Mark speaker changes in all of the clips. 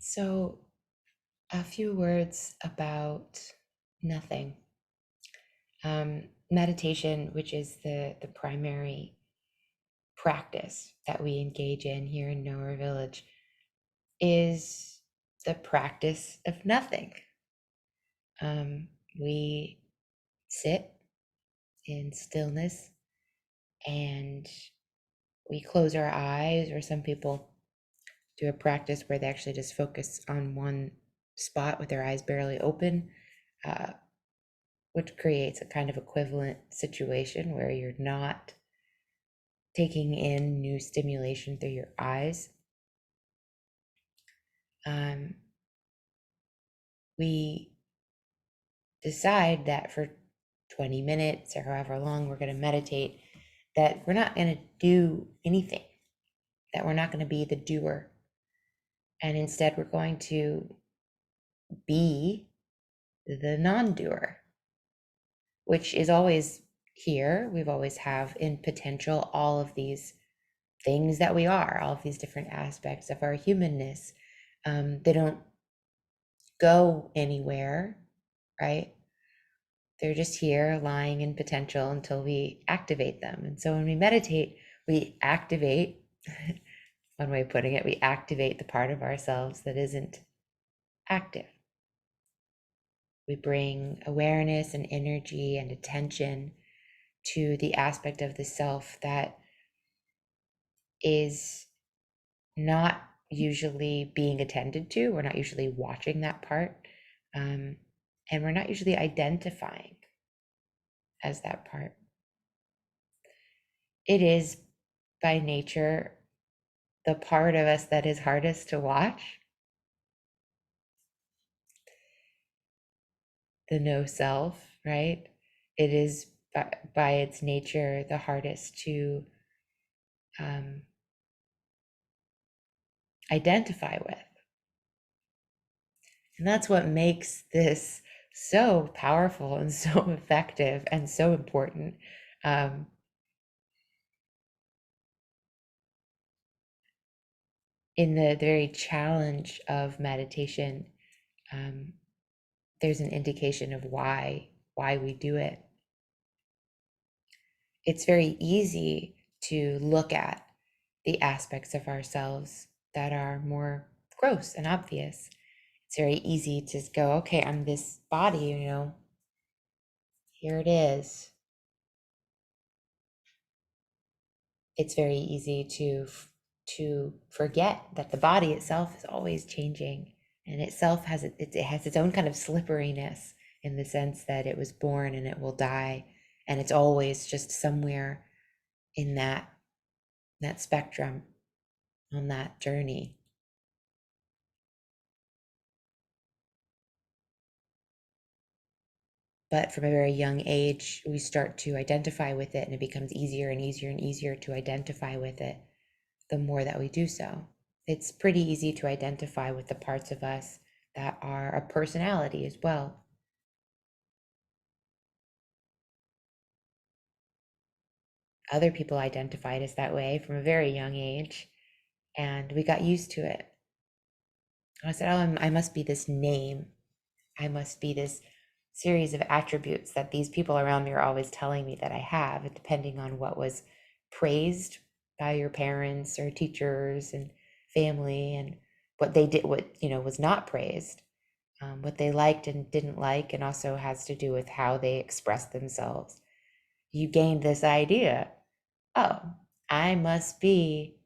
Speaker 1: So, a few words about nothing. Meditation, which is the primary practice that we engage in here in Nowhere Village, is the practice of nothing. We sit in stillness and we close our eyes, or some people do a practice where they actually just focus on one spot with their eyes barely open, uh, which creates a kind of equivalent situation where you're not taking in new stimulation through your eyes. We decide that for 20 minutes or however long we're going to meditate, that we're not going to do anything, that we're not going to be the doer. And instead, we're going to be the non-doer, which is always here. We've always have in potential all of these things that we are, all of these different aspects of our humanness. They don't go anywhere, right? They're just here lying in potential until we activate them. And so when we meditate, we activate, one way of putting it, we activate the part of ourselves that isn't active. We bring awareness and energy and attention to the aspect of the self that is not usually being attended to. We're not usually watching that part. And we're not usually identifying as that part. It is by nature the part of us that is hardest to watch, the no self, right? It is by its nature the hardest to identify with. And that's what makes this so powerful and so effective and so important. In the very challenge of meditation, there's an indication of why we do it. It's very easy to look at the aspects of ourselves that are more gross and obvious. It's very easy to go, okay, I'm this body, here it is. It's very easy to forget that the body itself is always changing, and itself has it has its own kind of slipperiness, in the sense that it was born and it will die, and it's always just somewhere in that spectrum, on that journey. But from a very young age, we start to identify with it, and it becomes easier and easier and easier to identify with it the more that we do so. It's pretty easy to identify with the parts of us that are a personality as well. Other people identified us that way from a very young age, and we got used to it. I said, oh, I must be this name. I must be this series of attributes that these people around me are always telling me that I have, depending on what was praised by your parents or teachers and family, and what they did, what was not praised, what they liked and didn't like, and also has to do with how they express themselves. You gained this idea, oh, I must be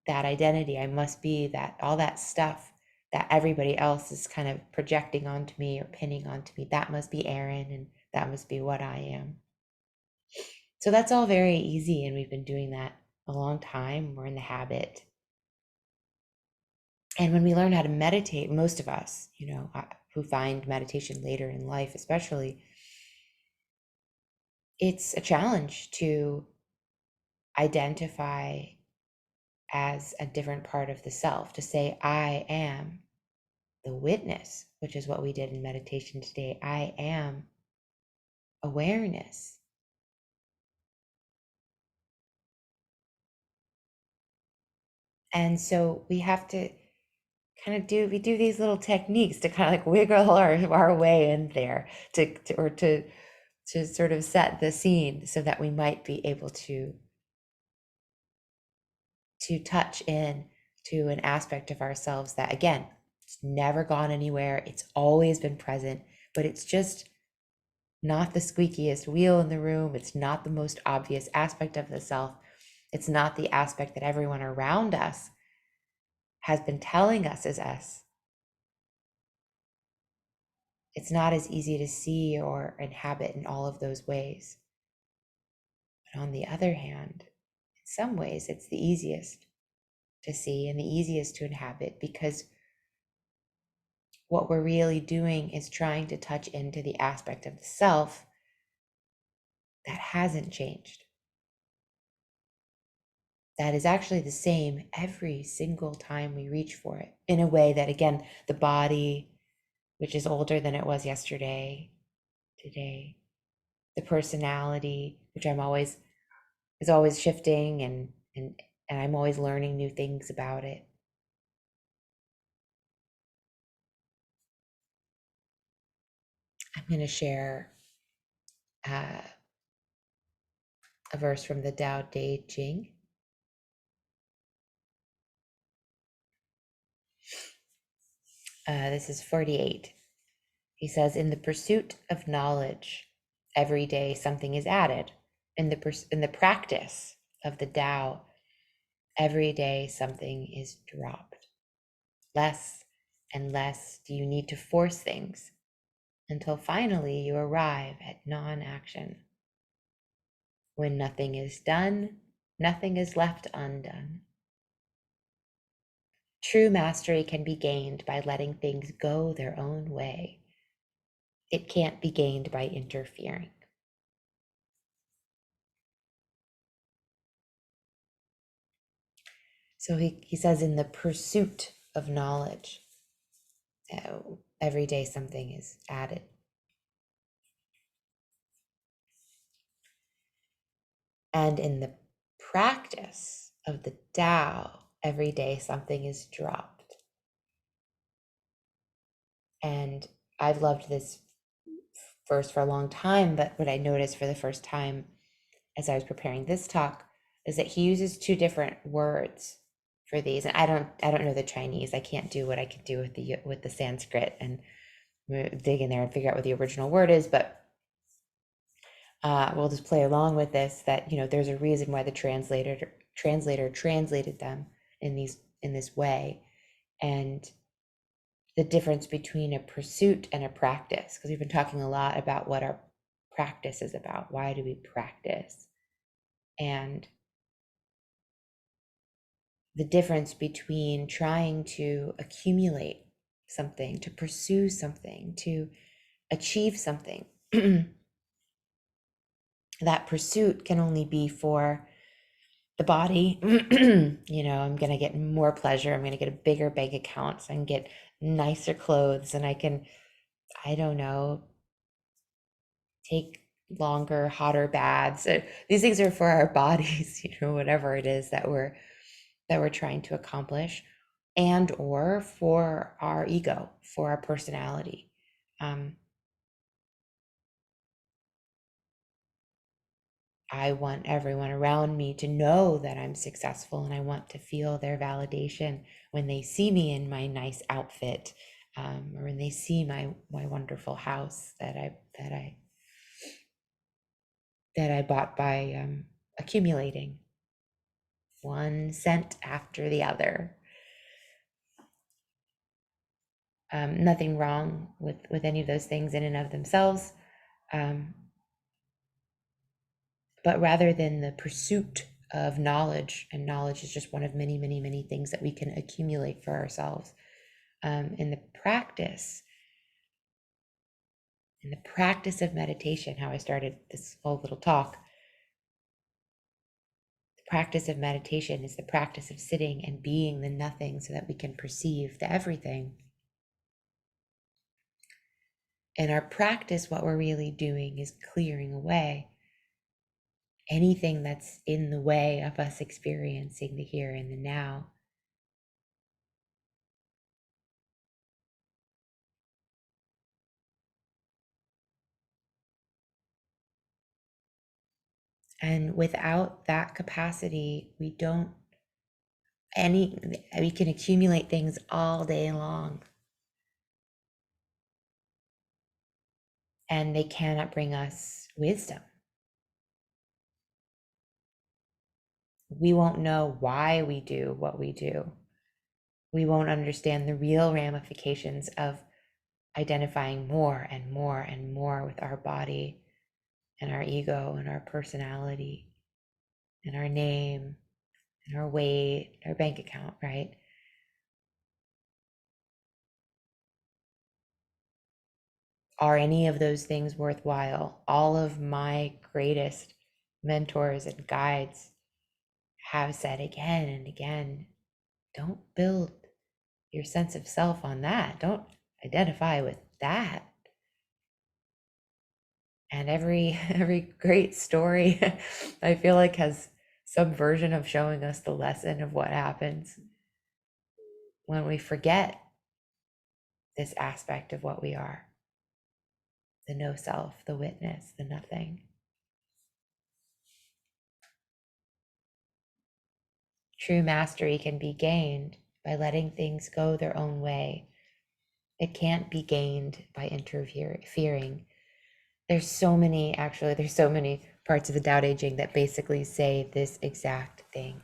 Speaker 1: that identity. I must be that, all that stuff that everybody else is kind of projecting onto me or pinning onto me. That must be Aaron, and that must be what I am. So that's all very easy, and we've been doing that a long time. We're in the habit. And when we learn how to meditate, most of us, who find meditation later in life, especially, it's a challenge to identify as a different part of the self, to say, I am the witness, which is what we did in meditation today. I am awareness. And so we have to we do these little techniques to kind of like wiggle our way in there to sort of set the scene so that we might be able to touch in to an aspect of ourselves that, again, it's never gone anywhere. It's always been present, but it's just not the squeakiest wheel in the room. It's not the most obvious aspect of the self. It's not the aspect that everyone around us has been telling us is us. It's not as easy to see or inhabit in all of those ways. But on the other hand, in some ways, it's the easiest to see and the easiest to inhabit, because what we're really doing is trying to touch into the aspect of the self that hasn't changed. That is actually the same every single time we reach for it, in a way that, again, the body, which is older than it was yesterday, today, the personality, which is always shifting, and I'm always learning new things about it. I'm going to share a verse from the Tao Te Ching. This is 48. He says, in the pursuit of knowledge, every day something is added. In the practice of the Tao, every day something is dropped. Less and less do you need to force things until finally you arrive at non-action. When nothing is done, nothing is left undone. True mastery can be gained by letting things go their own way. It can't be gained by interfering. So he says, in the pursuit of knowledge, every day something is added. And in the practice of the Tao, every day something is dropped. And I've loved this verse for a long time, but what I noticed for the first time as I was preparing this talk is that he uses two different words for these. And I don't know the Chinese. I can't do what I could do with the Sanskrit and dig in there and figure out what the original word is, but we'll just play along with this, that, there's a reason why the translator translated them in this way. And the difference between a pursuit and a practice, because we've been talking a lot about what our practice is about. Why do we practice? And the difference between trying to accumulate something, to pursue something, to achieve something. That pursuit can only be for the body. I'm going to get more pleasure. I'm going to get a bigger bank account. So I can get nicer clothes, and I don't know, take longer, hotter baths. These things are for our bodies, whatever it is that we're trying to accomplish, and or for our ego, for our personality. I want everyone around me to know that I'm successful, and I want to feel their validation when they see me in my nice outfit, or when they see my wonderful house that I bought by accumulating one cent after the other. Nothing wrong with any of those things in and of themselves. But rather than the pursuit of knowledge, and knowledge is just one of many, many, many things that we can accumulate for ourselves, in the practice of meditation, how I started this whole little talk, the practice of meditation is the practice of sitting and being the nothing so that we can perceive the everything. In our practice, what we're really doing is clearing away anything that's in the way of us experiencing the here and the now. And without that capacity, we can accumulate things all day long, and they cannot bring us wisdom. We won't know why we do what we do. We won't understand the real ramifications of identifying more and more and more with our body and our ego and our personality and our name and our weight, our bank account, right? Are any of those things worthwhile? All of my greatest mentors and guides have said again and again, don't build your sense of self on that. Don't identify with that. And every great story I feel like has some version of showing us the lesson of what happens when we forget this aspect of what we are, the no self, the witness, the nothing. True mastery can be gained by letting things go their own way. It can't be gained by interfering. There's so many parts of the Tao Te Ching that basically say this exact thing.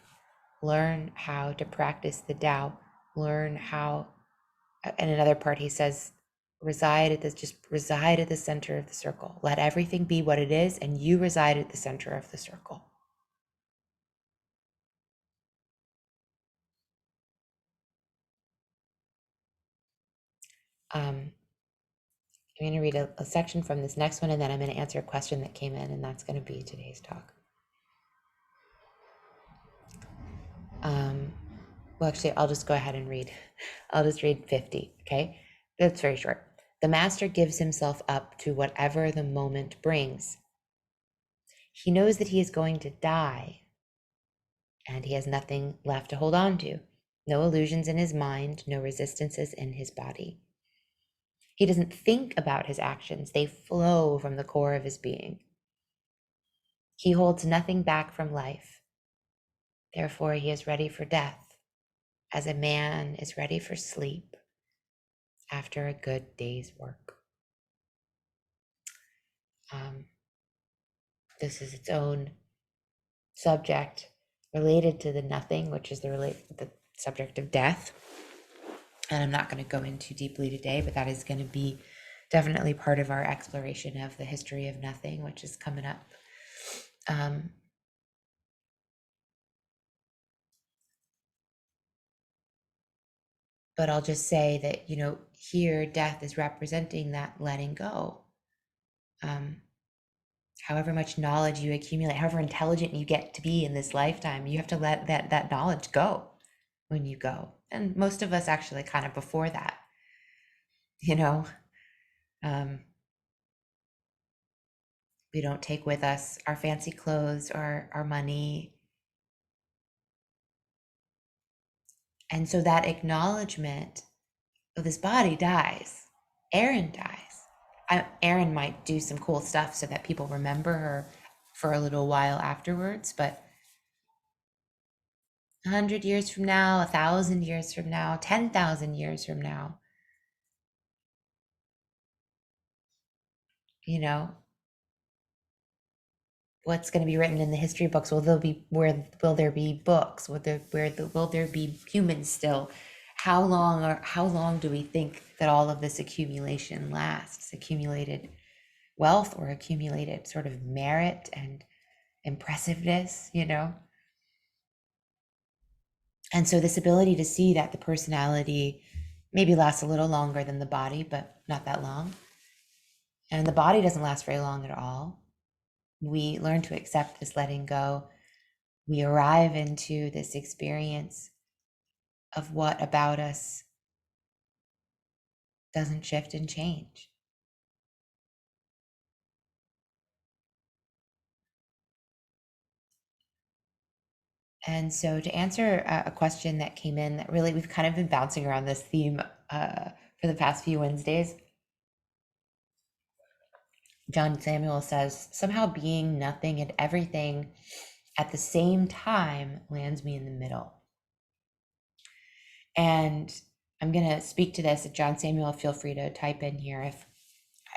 Speaker 1: Learn how to practice the Tao. Learn how, and another part he says, reside at the center of the circle. Let everything be what it is, and you reside at the center of the circle. I'm going to read a section from this next one, and then I'm going to answer a question that came in, and that's going to be today's talk. Well, actually, I'll just go ahead and read. I'll just read 50, okay? That's very short. The master gives himself up to whatever the moment brings. He knows that he is going to die, and he has nothing left to hold on to. No illusions in his mind, no resistances in his body. He doesn't think about his actions. They flow from the core of his being. He holds nothing back from life. Therefore, he is ready for death, as a man is ready for sleep after a good day's work. This is its own subject related to the nothing, which is the subject of death. And I'm not going to go into deeply today, but that is going to be definitely part of our exploration of the history of nothing, which is coming up. But I'll just say that, here death is representing that letting go. However much knowledge you accumulate, however intelligent you get to be in this lifetime, you have to let that knowledge go when you go. And most of us actually kind of before that, we don't take with us our fancy clothes or our money. And so that acknowledgement of this body dies. Erin dies. Erin might do some cool stuff so that people remember her for a little while afterwards, but 100 years from now, 1,000 years from now, 10,000 years from now, what's going to be written in the history books? Will there be books? Will there be humans still? How long do we think that all of this accumulation lasts? Accumulated wealth or accumulated sort of merit and impressiveness, And so this ability to see that the personality maybe lasts a little longer than the body, but not that long. And the body doesn't last very long at all. We learn to accept this letting go. We arrive into this experience of what about us doesn't shift and change. And so to answer a question that came in that really we've kind of been bouncing around this theme for the past few Wednesdays. John Samuel says, somehow being nothing and everything at the same time lands me in the middle. And I'm going to speak to this. John Samuel, feel free to type in here if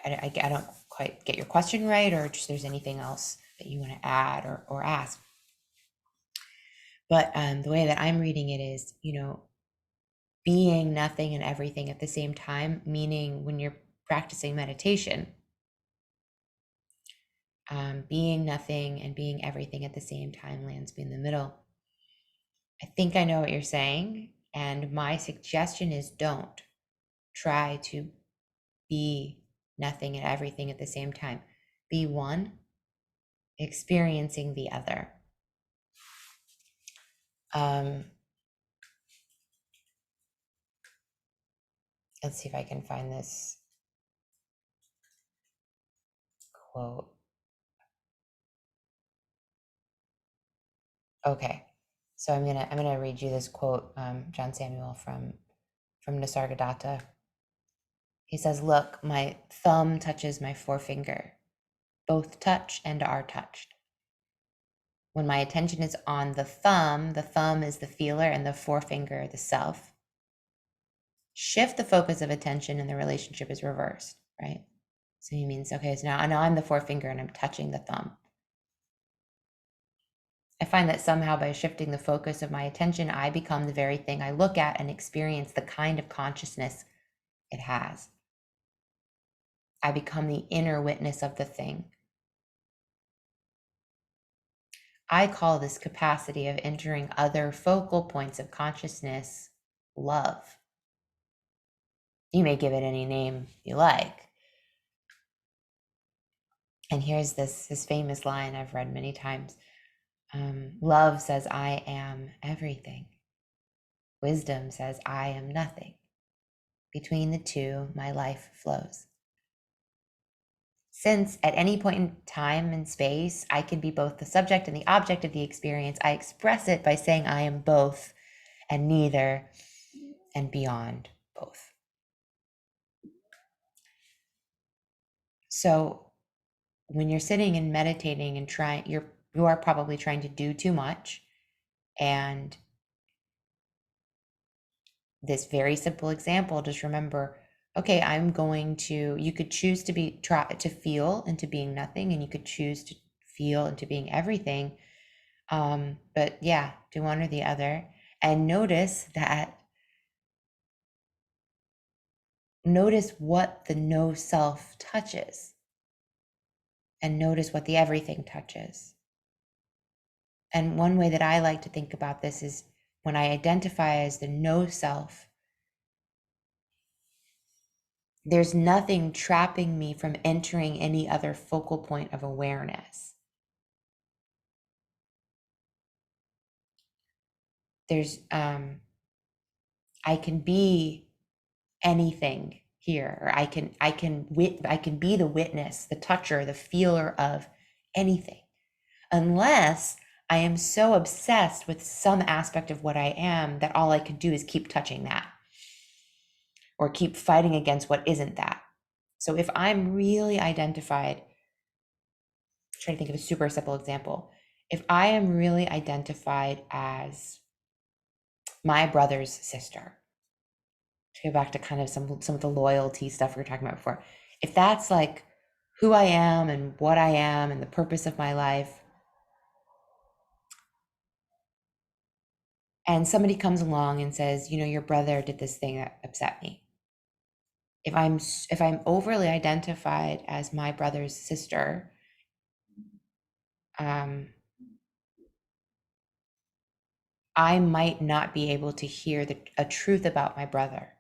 Speaker 1: I don't quite get your question right, or just there's anything else that you want to add or ask. But the way that I'm reading it is, being nothing and everything at the same time, meaning when you're practicing meditation, being nothing and being everything at the same time lands me in the middle. I think I know what you're saying. And my suggestion is don't try to be nothing and everything at the same time. Be one, experiencing the other. Let's see if I can find this quote. Okay, so I'm gonna read you this quote, John Samuel from Nisargadatta. He says, "Look, my thumb touches my forefinger. Both touch and are touched. When my attention is on the thumb is the feeler and the forefinger the self. Shift the focus of attention and the relationship is reversed," right? So he means, okay, so now I'm the forefinger and I'm touching the thumb. I find that somehow by shifting the focus of my attention, I become the very thing I look at and experience the kind of consciousness it has. I become the inner witness of the thing. I call this capacity of entering other focal points of consciousness love. You may give it any name you like. And here's this famous line I've read many times. Love says, I am everything. Wisdom says, I am nothing. Between the two, my life flows. Since at any point in time and space, I can be both the subject and the object of the experience, I express it by saying I am both and neither and beyond both. So when you're sitting and meditating and you are probably trying to do too much. And this very simple example, just remember, okay, you could choose to try to feel into being nothing, and you could choose to feel into being everything. But yeah, do one or the other. And notice what the no self touches, and notice what the everything touches. And one way that I like to think about this is when I identify as the no self, there's nothing trapping me from entering any other focal point of awareness. I can be anything here, or I can be the witness, the toucher, the feeler of anything, unless I am so obsessed with some aspect of what I am that all I could do is keep touching that or keep fighting against what isn't that. So if I'm really identified, try to think of a super simple example. If I am really identified as my brother's sister, to go back to kind of some of the loyalty stuff we were talking about before, if that's like who I am and what I am and the purpose of my life, and somebody comes along and says, your brother did this thing that upset me. If I'm overly identified as my brother's sister, I might not be able to hear a truth about my brother.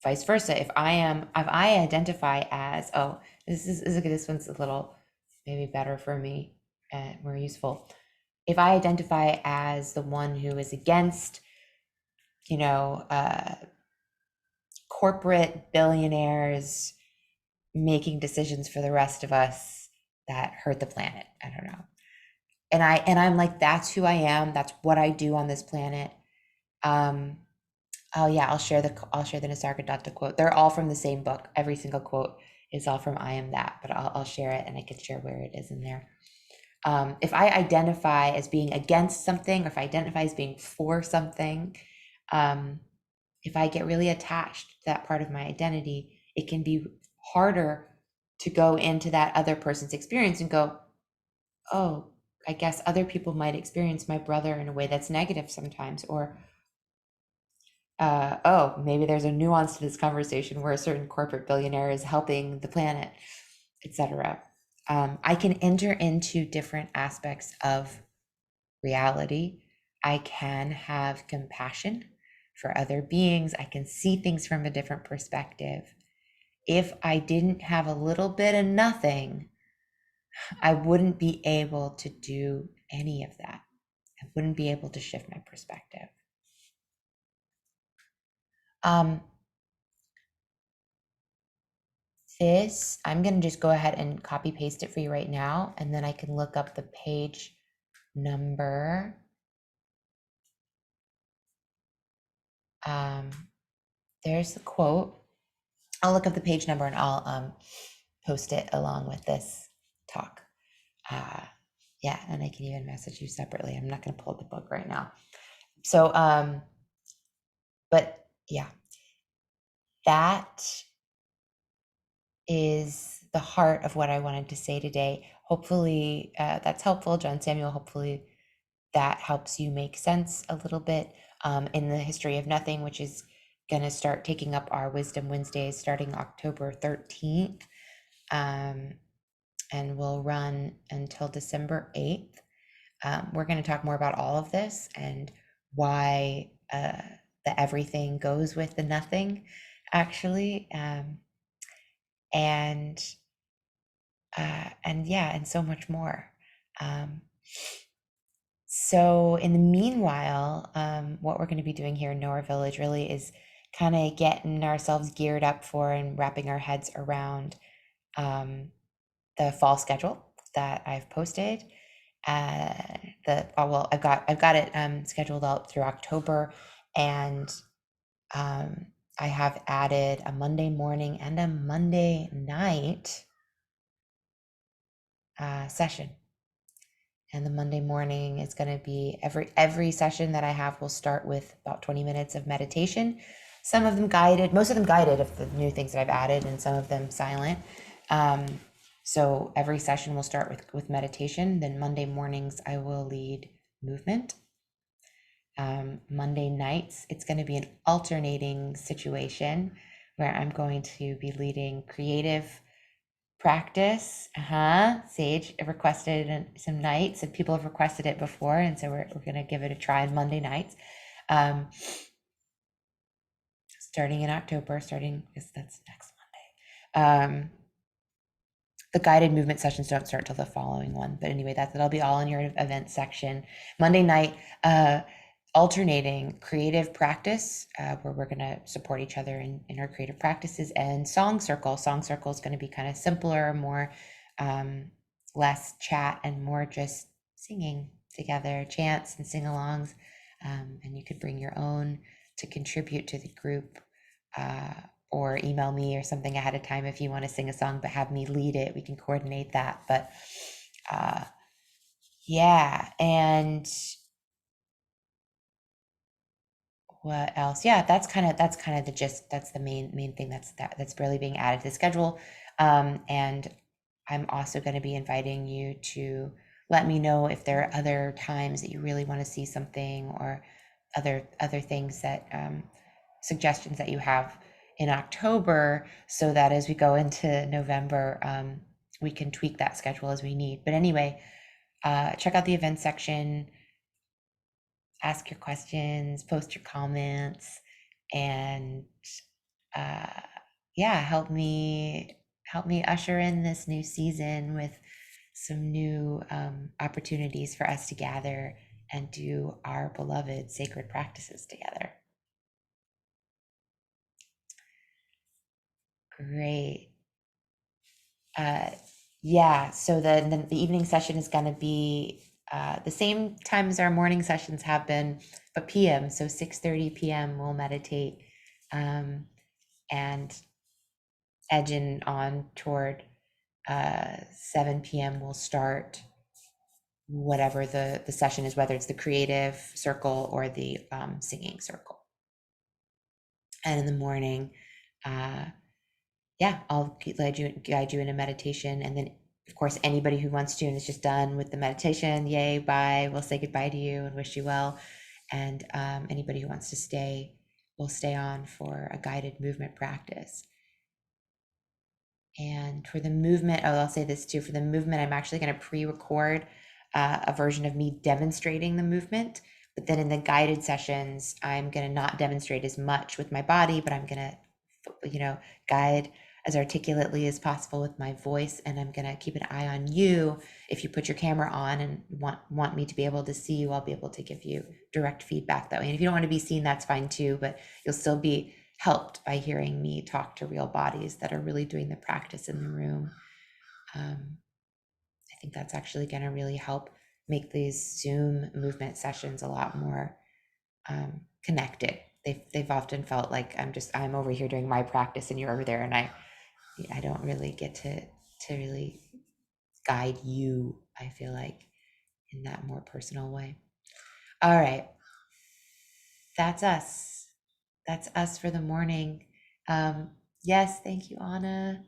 Speaker 1: Vice versa, if I identify as, this one's a little maybe better for me and more useful. If I identify as the one who is against, corporate billionaires making decisions for the rest of us that hurt the planet, I don't know. And I'm like, that's who I am. That's what I do on this planet. Oh yeah, I'll share the Nisargadatta quote. They're all from the same book. Every single quote is all from I Am That, but I'll share it, and I can share where it is in there. If I identify as being against something, or if I identify as being for something, if I get really attached to that part of my identity, it can be harder to go into that other person's experience and go, oh, I guess other people might experience my brother in a way that's negative sometimes, or oh, maybe there's a nuance to this conversation where a certain corporate billionaire is helping the planet, etc. I can enter into different aspects of reality. I can have compassion for other beings. I can see things from a different perspective. If I didn't have a little bit of nothing, I wouldn't be able to do any of that. I wouldn't be able to shift my perspective. This, I'm going to just go ahead and copy paste it for you right now, and then I can look up the page number. There's the quote. I'll look up the page number and I'll post it along with this talk. Yeah, and I can even message you separately. I'm not going to pull up the book right now. So, but yeah, that is the heart of what I wanted to say today. Hopefully that's helpful, John Samuel. Hopefully that helps you make sense a little bit in the history of nothing, which is going to start taking up our Wisdom Wednesdays starting October 13th. And will run until December 8th. We're going to talk more about all of this and why the everything goes with the nothing, actually. And yeah, and so much more. So in the meanwhile, what we're going to be doing here in Nowhere Village really is kind of getting ourselves geared up for and wrapping our heads around the fall schedule that I've posted. Well, I've got it scheduled out through October, and I have added a Monday morning and a Monday night session. And the Monday morning is going to be every session that I have will start with about 20 minutes of meditation. Some of them guided, most of them guided of the new things that I've added, and some of them silent. So every session will start with meditation. Then Monday mornings, I will lead movement. Monday nights, it's going to be an alternating situation where I'm going to be leading creative practice. Sage requested some nights, and people have requested it before, and so we're going to give it a try on Monday nights. Starting in October, that's next Monday. The guided movement sessions don't start till the following one, but anyway, that'll be all in your event section. Monday night, alternating creative practice, where we're going to support each other in our creative practices, and song circle. Song circle is going to be kind of simpler, more less chat and more just singing together, chants and sing-alongs, and you could bring your own to contribute to the group, or email me or something ahead of time if you want to sing a song but have me lead it. We can coordinate that. But yeah, and what else? Yeah, that's kind of the gist. That's the main thing that's really being added to the schedule. And I'm also going to be inviting you to let me know if there are other times that you really want to see something, or other things that suggestions that you have in October, so that as we go into November, we can tweak that schedule as we need. But anyway, check out the event section, ask your questions, post your comments, and yeah, help me usher in this new season with some new opportunities for us to gather and do our beloved sacred practices together. Great. Yeah, so the evening session is going to be the same time as our morning sessions have been, but PM. So 6:30 PM we'll meditate, and edging on toward 7 p.m. we'll start whatever the session is, whether it's the creative circle or the singing circle. And in the morning, yeah, I'll guide you in a meditation. And then, of course, anybody who wants to and is just done with the meditation, yay, bye, we'll say goodbye to you and wish you well. And anybody who wants to stay will stay on for a guided movement practice. And for the movement, oh, I'll say this too, for the movement, I'm actually going to pre-record a version of me demonstrating the movement. But then in the guided sessions, I'm going to not demonstrate as much with my body, but I'm going to, guide as articulately as possible with my voice. And I'm going to keep an eye on you. If you put your camera on and want me to be able to see you, I'll be able to give you direct feedback that way. And if you don't want to be seen, that's fine too, but you'll still be helped by hearing me talk to real bodies that are really doing the practice in the room. I think that's actually going to really help make these Zoom movement sessions a lot more connected. They've often felt like I'm over here doing my practice and you're over there, and I don't really get to really guide you, I feel like, in that more personal way. All right, that's us. That's us for the morning. Yes, thank you, Anna.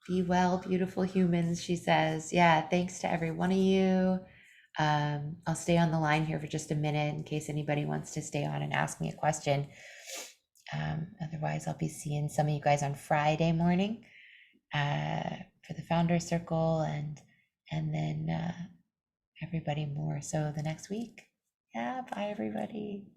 Speaker 1: Be well, beautiful humans, she says. Yeah, thanks to every one of you. I'll stay on the line here for just a minute in case anybody wants to stay on and ask me a question. Otherwise, I'll be seeing some of you guys on Friday morning for the Founder Circle, and then everybody more so the next week. Yeah, bye everybody.